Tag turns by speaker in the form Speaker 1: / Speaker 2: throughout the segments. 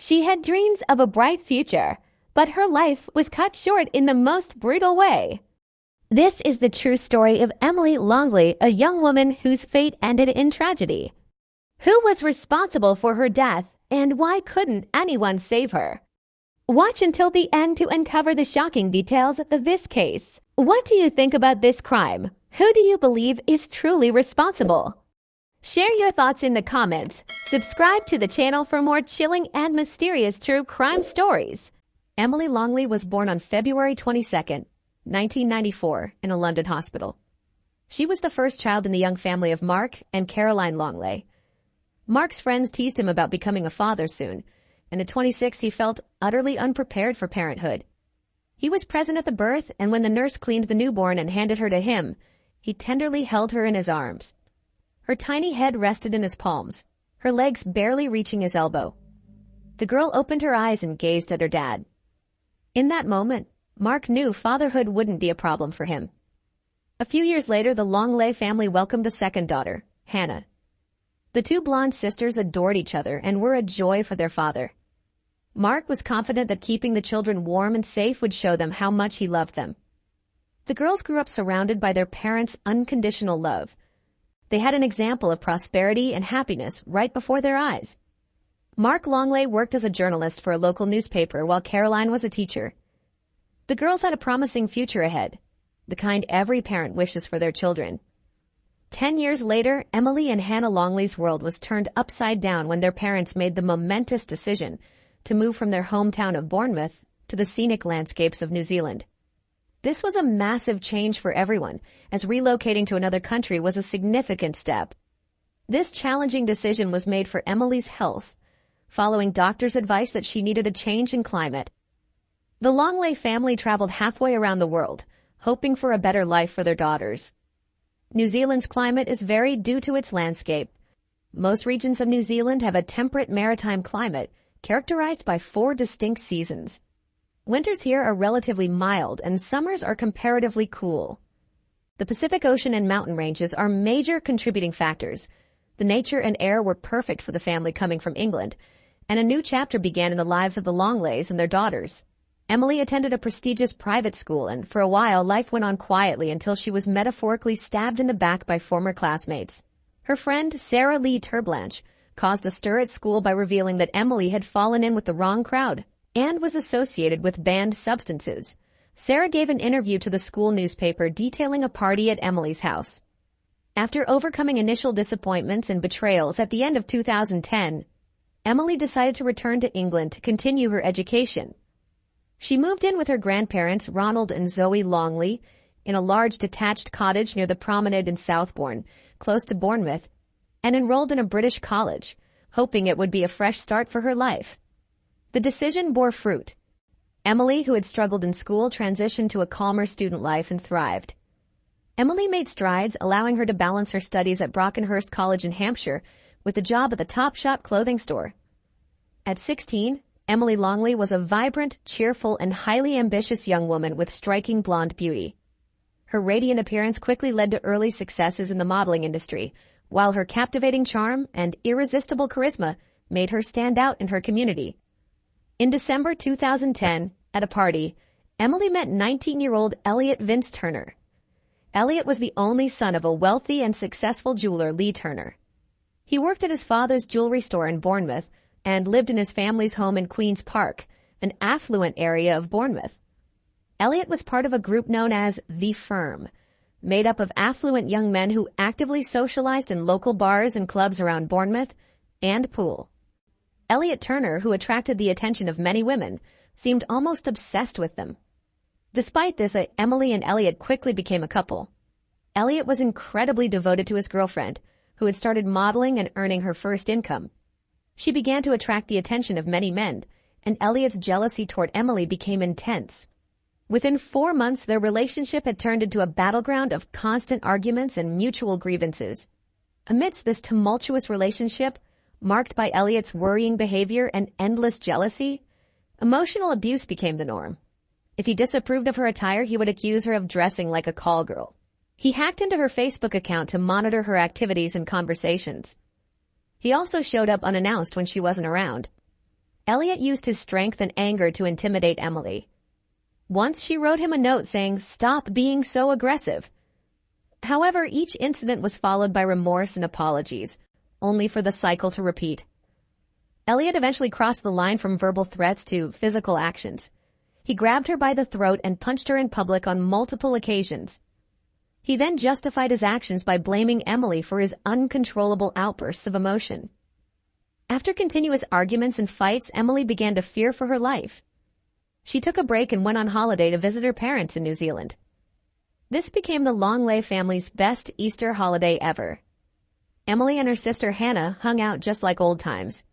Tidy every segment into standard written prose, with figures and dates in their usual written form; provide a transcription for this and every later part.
Speaker 1: She had dreams of a bright future, but her life was cut short in the most brutal way. This is the true story of Emily Longley, a young woman whose fate ended in tragedy. Who was responsible for her death, and why couldn't anyone save her? Watch until the end to uncover the shocking details of this case. What do you think about this crime? Who do you believe is truly responsible? Share your thoughts in the comments. Subscribe to the channel for more chilling and mysterious true crime stories. Emily Longley was born on February 22, 1994, in a London hospital. She was the first child in the young family of Mark and Caroline Longley. Mark's friends teased him about becoming a father soon, and at 26 he felt utterly unprepared for parenthood. He was present at the birth, and when the nurse cleaned the newborn and handed her to him, he tenderly held her in his arms. Her tiny head rested in his palms, her legs barely reaching his elbow. The girl opened her eyes and gazed at her dad. In that moment, Mark knew fatherhood wouldn't be a problem for him. A few years later, the Longley family welcomed a second daughter, Hannah. The two blonde sisters adored each other and were a joy for their father. Mark was confident that keeping the children warm and safe would show them how much he loved them. The girls grew up surrounded by their parents' unconditional love. They had an example of prosperity and happiness right before their eyes. Mark Longley worked as a journalist for a local newspaper while Caroline was a teacher. The girls had a promising future ahead, the kind every parent wishes for their children. 10 years later, Emily and Hannah Longley's world was turned upside down when their parents made the momentous decision to move from their hometown of Bournemouth to the scenic landscapes of New Zealand. This was a massive change for everyone, as relocating to another country was a significant step. This challenging decision was made for Emily's health, following doctors' advice that she needed a change in climate. The Longley family traveled halfway around the world, hoping for a better life for their daughters. New Zealand's climate is varied due to its landscape. Most regions of New Zealand have a temperate maritime climate, characterized by 4 distinct seasons. Winters here are relatively mild and summers are comparatively cool. The Pacific Ocean and mountain ranges are major contributing factors. The nature and air were perfect for the family coming from England, and a new chapter began in the lives of the Longleys and their daughters. Emily attended a prestigious private school, and for a while life went on quietly until she was metaphorically stabbed in the back by former classmates. Her friend, Sarah Lee Terblanche, caused a stir at school by revealing that Emily had fallen in with the wrong crowd and was associated with banned substances. Sarah gave an interview to the school newspaper detailing a party at Emily's house. After overcoming initial disappointments and betrayals at the end of 2010, Emily decided to return to England to continue her education. She moved in with her grandparents, Ronald and Zoe Longley, in a large detached cottage near the promenade in Southbourne, close to Bournemouth, and enrolled in a British college, hoping it would be a fresh start for her life. The decision bore fruit. Emily, who had struggled in school, transitioned to a calmer student life and thrived. Emily made strides, allowing her to balance her studies at Brockenhurst College in Hampshire with a job at the Topshop clothing store. At 16, Emily Longley was a vibrant, cheerful, and highly ambitious young woman with striking blonde beauty. Her radiant appearance quickly led to early successes in the modeling industry, while her captivating charm and irresistible charisma made her stand out in her community. In December 2010, at a party, Emily met 19-year-old Elliot Vince Turner. Elliot was the only son of a wealthy and successful jeweler, Lee Turner. He worked at his father's jewelry store in Bournemouth and lived in his family's home in Queen's Park, an affluent area of Bournemouth. Elliot was part of a group known as The Firm, made up of affluent young men who actively socialized in local bars and clubs around Bournemouth and Poole. Elliot Turner, who attracted the attention of many women, seemed almost obsessed with them. Despite this, Emily and Elliot quickly became a couple. Elliot was incredibly devoted to his girlfriend, who had started modeling and earning her first income. She began to attract the attention of many men, and Elliot's jealousy toward Emily became intense. Within 4 months, their relationship had turned into a battleground of constant arguments and mutual grievances. Amidst this tumultuous relationship, marked by Elliot's worrying behavior and endless jealousy, emotional abuse became the norm. If he disapproved of her attire, he would accuse her of dressing like a call girl. He hacked into her Facebook account to monitor her activities and conversations. He also showed up unannounced when she wasn't around. Elliot used his strength and anger to intimidate Emily. Once she wrote him a note saying, "Stop being so aggressive." However, each incident was followed by remorse and apologies, only for the cycle to repeat. Elliot eventually crossed the line from verbal threats to physical actions. He grabbed her by the throat and punched her in public on multiple occasions. He then justified his actions by blaming Emily for his uncontrollable outbursts of emotion. After continuous arguments and fights, Emily began to fear for her life. She took a break and went on holiday to visit her parents in New Zealand. This became the Longley family's best Easter holiday ever. Emily and her sister Hannah hung out just like old times.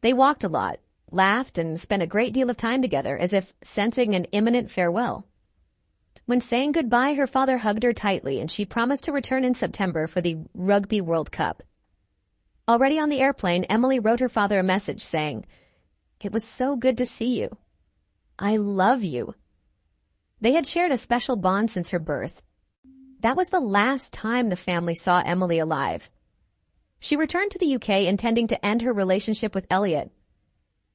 Speaker 1: They walked a lot, laughed, and spent a great deal of time together as if sensing an imminent farewell. When saying goodbye, her father hugged her tightly and she promised to return in September for the Rugby World Cup. Already on the airplane, Emily wrote her father a message saying, "It was so good to see you. I love you." They had shared a special bond since her birth. That was the last time the family saw Emily alive. She returned to the UK intending to end her relationship with Elliot.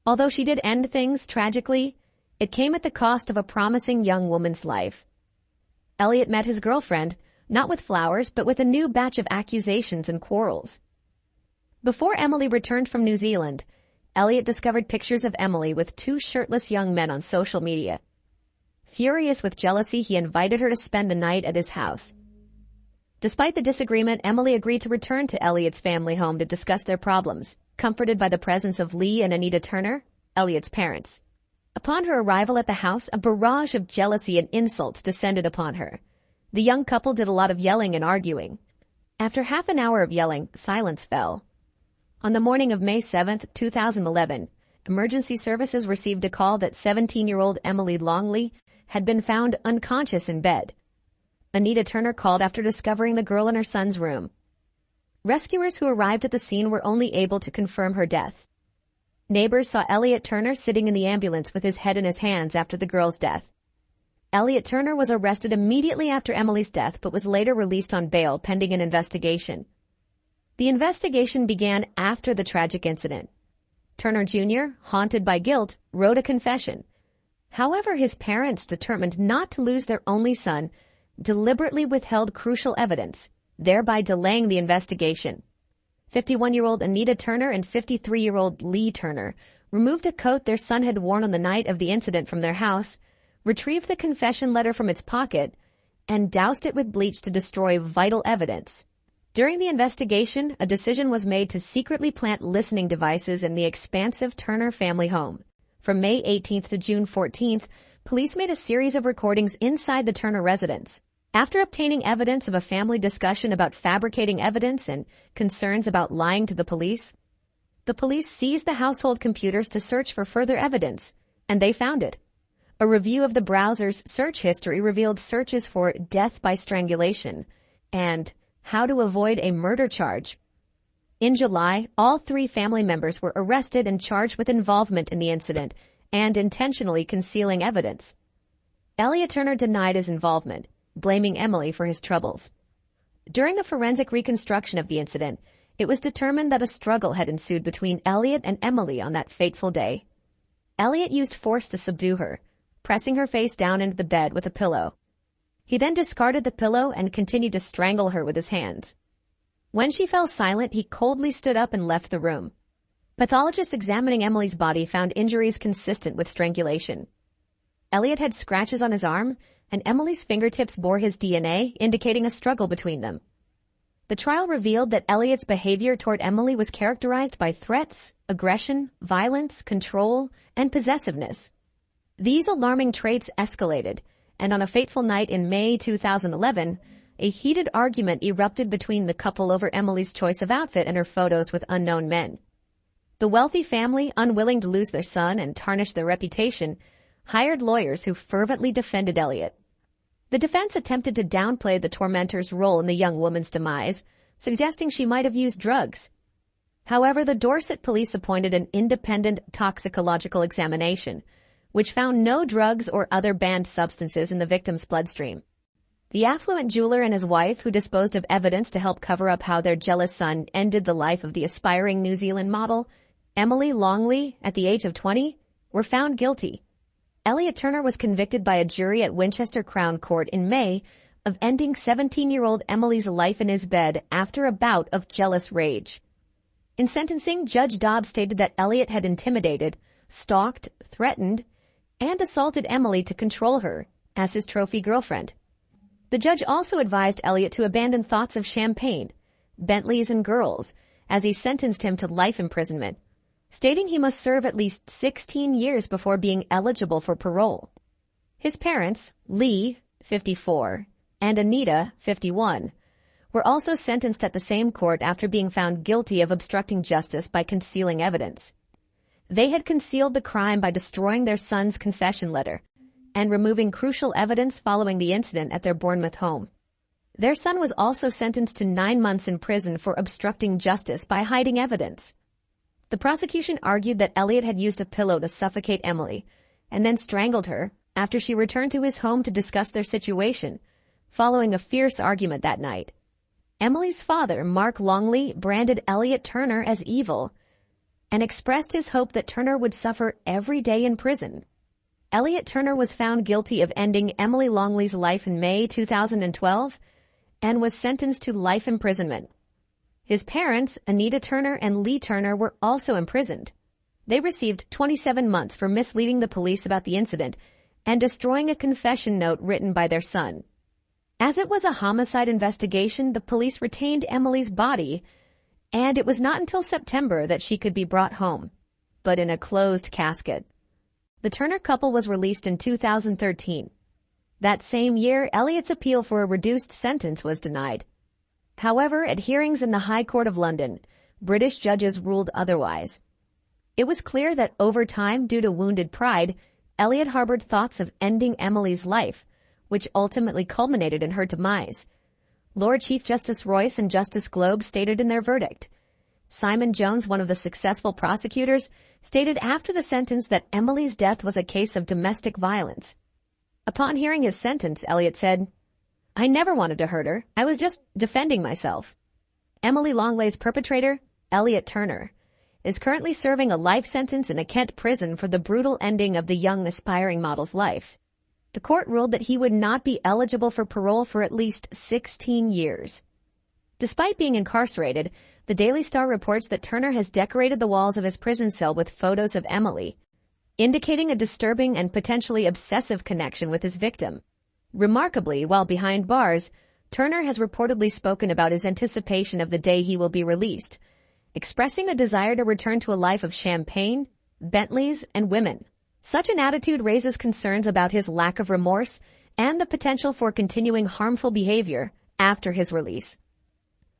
Speaker 1: Although she did end things tragically, it came at the cost of a promising young woman's life. Elliot met his girlfriend, not with flowers, but with a new batch of accusations and quarrels. Before Emily returned from New Zealand, Elliot discovered pictures of Emily with two shirtless young men on social media. Furious with jealousy, he invited her to spend the night at his house. Despite the disagreement, Emily agreed to return to Elliot's family home to discuss their problems, comforted by the presence of Lee and Anita Turner, Elliot's parents. Upon her arrival at the house, a barrage of jealousy and insults descended upon her. The young couple did a lot of yelling and arguing. After half an hour of yelling, silence fell. On the morning of May 7, 2011, emergency services received a call that 17-year-old Emily Longley had been found unconscious in bed. Anita Turner called after discovering the girl in her son's room. Rescuers who arrived at the scene were only able to confirm her death. Neighbors saw Elliot Turner sitting in the ambulance with his head in his hands after the girl's death. Elliot Turner was arrested immediately after Emily's death but was later released on bail pending an investigation. The investigation began after the tragic incident. Turner Jr., haunted by guilt, wrote a confession. However, his parents, determined not to lose their only son, deliberately withheld crucial evidence, thereby delaying the investigation. 51-year-old Anita Turner and 53-year-old Lee Turner removed a coat their son had worn on the night of the incident from their house, retrieved the confession letter from its pocket, and doused it with bleach to destroy vital evidence. During the investigation, a decision was made to secretly plant listening devices in the expansive Turner family home. From May 18th to June 14th, police made a series of recordings inside the Turner residence. After obtaining evidence of a family discussion about fabricating evidence and concerns about lying to the police seized the household computers to search for further evidence, and they found it. A review of the browser's search history revealed searches for death by strangulation and how to avoid a murder charge. In July, all three family members were arrested and charged with involvement in the incident and intentionally concealing evidence. Elliot Turner denied his involvement, blaming Emily for his troubles. During a forensic reconstruction of the incident, it was determined that a struggle had ensued between Elliot and Emily on that fateful day. Elliot used force to subdue her, pressing her face down into the bed with a pillow. He then discarded the pillow and continued to strangle her with his hands. When she fell silent, he coldly stood up and left the room. Pathologists examining Emily's body found injuries consistent with strangulation. Elliot had scratches on his arm, and Emily's fingertips bore his DNA, indicating a struggle between them. The trial revealed that Elliot's behavior toward Emily was characterized by threats, aggression, violence, control, and possessiveness. These alarming traits escalated, and on a fateful night in May 2011, a heated argument erupted between the couple over Emily's choice of outfit and her photos with unknown men. The wealthy family, unwilling to lose their son and tarnish their reputation, hired lawyers who fervently defended Elliot. The defense attempted to downplay the tormentor's role in the young woman's demise, suggesting she might have used drugs. However, the Dorset police appointed an independent toxicological examination, which found no drugs or other banned substances in the victim's bloodstream. The affluent jeweler and his wife, who disposed of evidence to help cover up how their jealous son ended the life of the aspiring New Zealand model, Emily Longley, at the age of 20, were found guilty. Elliot Turner was convicted by a jury at Winchester Crown Court in May of ending 17-year-old Emily's life in his bed after a bout of jealous rage. In sentencing, Judge Dobbs stated that Elliot had intimidated, stalked, threatened, and assaulted Emily to control her as his trophy girlfriend. The judge also advised Elliot to abandon thoughts of champagne, Bentleys, and girls as he sentenced him to life imprisonment, stating he must serve at least 16 years before being eligible for parole. His parents, Lee, 54, and Anita, 51, were also sentenced at the same court after being found guilty of obstructing justice by concealing evidence. They had concealed the crime by destroying their son's confession letter and removing crucial evidence following the incident at their Bournemouth home. Their son was also sentenced to 9 months in prison for obstructing justice by hiding evidence. The prosecution argued that Elliot had used a pillow to suffocate Emily and then strangled her after she returned to his home to discuss their situation, following a fierce argument that night. Emily's father, Mark Longley, branded Elliot Turner as evil and expressed his hope that Turner would suffer every day in prison. Elliot Turner was found guilty of ending Emily Longley's life in May 2012 and was sentenced to life imprisonment. His parents, Anita Turner and Lee Turner, were also imprisoned. They received 27 months for misleading the police about the incident and destroying a confession note written by their son. As it was a homicide investigation, the police retained Emily's body, and it was not until September that she could be brought home, but in a closed casket. The Turner couple was released in 2013. That same year, Elliot's appeal for a reduced sentence was denied. However, at hearings in the High Court of London, British judges ruled otherwise. It was clear that over time, due to wounded pride, Elliot harbored thoughts of ending Emily's life, which ultimately culminated in her demise. Lord Chief Justice Royce and Justice Globe stated in their verdict. Simon Jones, one of the successful prosecutors, stated after the sentence that Emily's death was a case of domestic violence. Upon hearing his sentence, Elliot said, "I never wanted to hurt her. I was just defending myself." Emily Longley's perpetrator, Elliot Turner, is currently serving a life sentence in a Kent prison for the brutal ending of the young aspiring model's life. The court ruled that he would not be eligible for parole for at least 16 years. Despite being incarcerated, the Daily Star reports that Turner has decorated the walls of his prison cell with photos of Emily, indicating a disturbing and potentially obsessive connection with his victim. Remarkably, while behind bars, Turner has reportedly spoken about his anticipation of the day he will be released, expressing a desire to return to a life of champagne, Bentleys, and women. Such an attitude raises concerns about his lack of remorse and the potential for continuing harmful behavior after his release.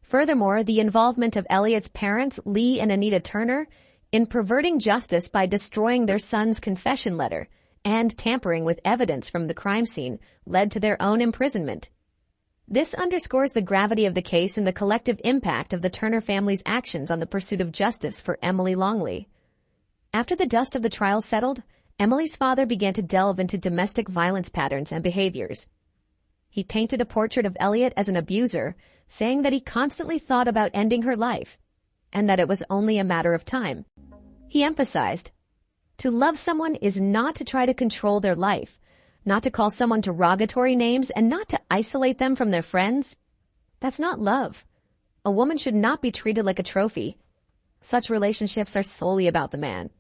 Speaker 1: Furthermore, the involvement of Elliot's parents, Lee and Anita Turner, in perverting justice by destroying their son's confession letter and tampering with evidence from the crime scene led to their own imprisonment. This underscores the gravity of the case and the collective impact of the Turner family's actions on the pursuit of justice for Emily Longley. After the dust of the trial settled, Emily's father began to delve into domestic violence patterns and behaviors. He painted a portrait of Elliot as an abuser, saying that he constantly thought about ending her life, and that it was only a matter of time. He emphasized, "To love someone is not to try to control their life, not to call someone derogatory names, and not to isolate them from their friends. That's not love. A woman should not be treated like a trophy. Such relationships are solely about the man."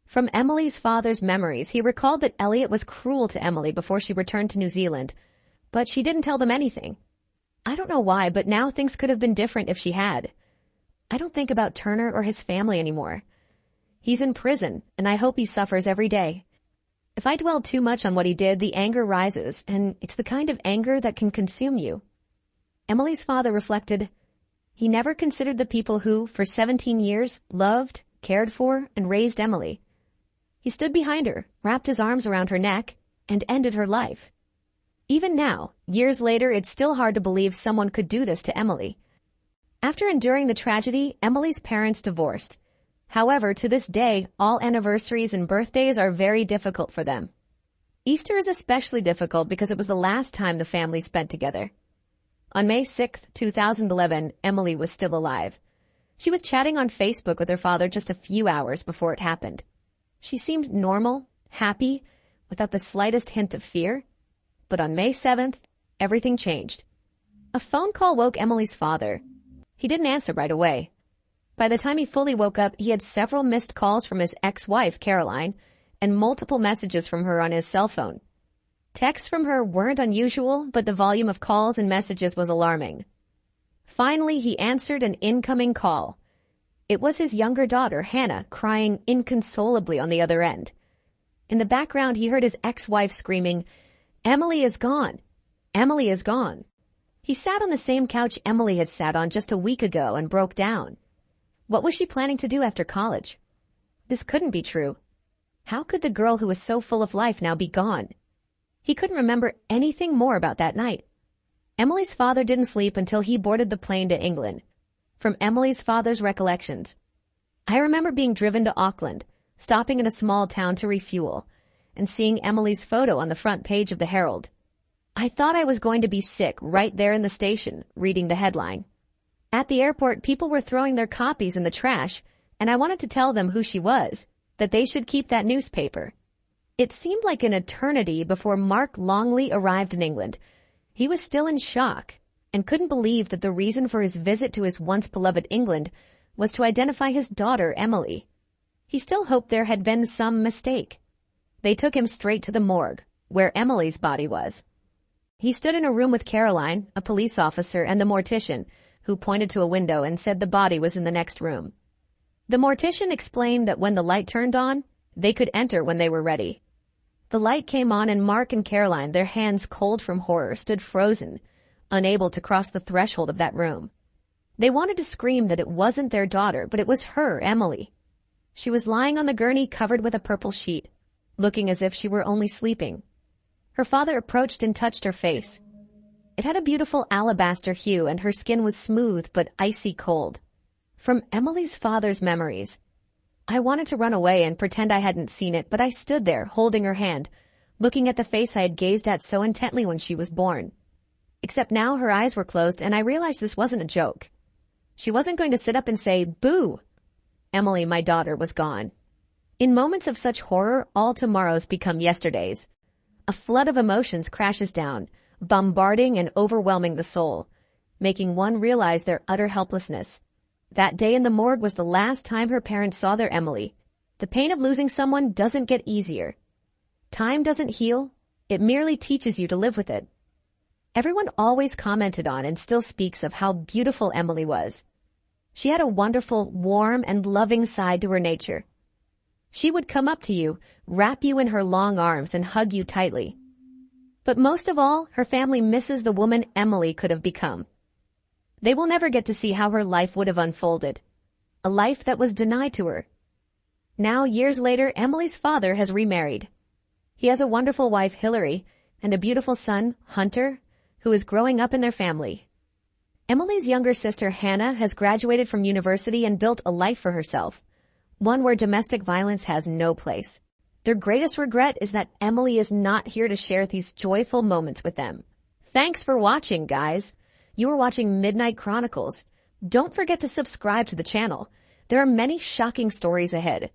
Speaker 1: From Emily's father's memories, he recalled that Elliot was cruel to Emily before she returned to New Zealand, but she didn't tell them anything. "I don't know why, but now things could have been different if she had. I don't think about Turner or his family anymore. He's in prison, and I hope he suffers every day. If I dwell too much on what he did, the anger rises, and it's the kind of anger that can consume you." Emily's father reflected, "He never considered the people who, for 17 years, loved, cared for, and raised Emily. He stood behind her, wrapped his arms around her neck, and ended her life." Even now, years later, it's still hard to believe someone could do this to Emily. After enduring the tragedy, Emily's parents divorced. However, to this day, all anniversaries and birthdays are very difficult for them. Easter is especially difficult because it was the last time the family spent together. On May 6, 2011, Emily was still alive. She was chatting on Facebook with her father just a few hours before it happened. She seemed normal, happy, without the slightest hint of fear. But on May 7th, everything changed. A phone call woke Emily's father. He didn't answer right away. By the time he fully woke up, he had several missed calls from his ex-wife, Caroline, and multiple messages from her on his cell phone. Texts from her weren't unusual, but the volume of calls and messages was alarming. Finally, he answered an incoming call. It was his younger daughter, Hannah, crying inconsolably on the other end. In the background, he heard his ex-wife screaming, "Emily is gone! Emily is gone!" He sat on the same couch Emily had sat on just a week ago and broke down. What was she planning to do after college? This couldn't be true. How could the girl who was so full of life now be gone? He couldn't remember anything more about that night. Emily's father didn't sleep until he boarded the plane to England. From Emily's father's recollections, "I remember being driven to Auckland, stopping in a small town to refuel, and seeing Emily's photo on the front page of the Herald. I thought I was going to be sick right there in the station, reading the headline. At the airport, people were throwing their copies in the trash, and I wanted to tell them who she was, that they should keep that newspaper." It seemed like an eternity before Mark Longley arrived in England. He was still in shock and couldn't believe that the reason for his visit to his once-beloved England was to identify his daughter, Emily. He still hoped there had been some mistake. They took him straight to the morgue, where Emily's body was. He stood in a room with Caroline, a police officer, and the mortician, who pointed to a window and said the body was in the next room. The mortician explained that when the light turned on, they could enter when they were ready. The light came on and Mark and Caroline, their hands cold from horror, stood frozen, unable to cross the threshold of that room. They wanted to scream that it wasn't their daughter, but it was her, Emily. She was lying on the gurney covered with a purple sheet, looking as if she were only sleeping. Her father approached and touched her face. It had a beautiful alabaster hue and her skin was smooth but icy cold. From Emily's father's memories, "I wanted to run away and pretend I hadn't seen it, but I stood there, holding her hand, looking at the face I had gazed at so intently when she was born. Except now her eyes were closed and I realized this wasn't a joke. She wasn't going to sit up and say, 'Boo!' Emily, my daughter, was gone." In moments of such horror, all tomorrows become yesterdays. A flood of emotions crashes down, bombarding and overwhelming the soul, making one realize their utter helplessness. That day in the morgue was the last time her parents saw their Emily. The pain of losing someone doesn't get easier. Time doesn't heal. It merely teaches you to live with it. Everyone always commented on and still speaks of how beautiful Emily was. She had a wonderful, warm, and loving side to her nature. She would come up to you, wrap you in her long arms, and hug you tightly. But most of all, her family misses the woman Emily could have become. They will never get to see how her life would have unfolded. A life that was denied to her. Now, years later, Emily's father has remarried. He has a wonderful wife, Hilary, and a beautiful son, Hunter, who is growing up in their family. Emily's younger sister, Hannah, has graduated from university and built a life for herself, one where domestic violence has no place. Their greatest regret is that Emily is not here to share these joyful moments with them. Thanks for watching, guys. You are watching Midnight Chronicles. Don't forget to subscribe to the channel. There are many shocking stories ahead.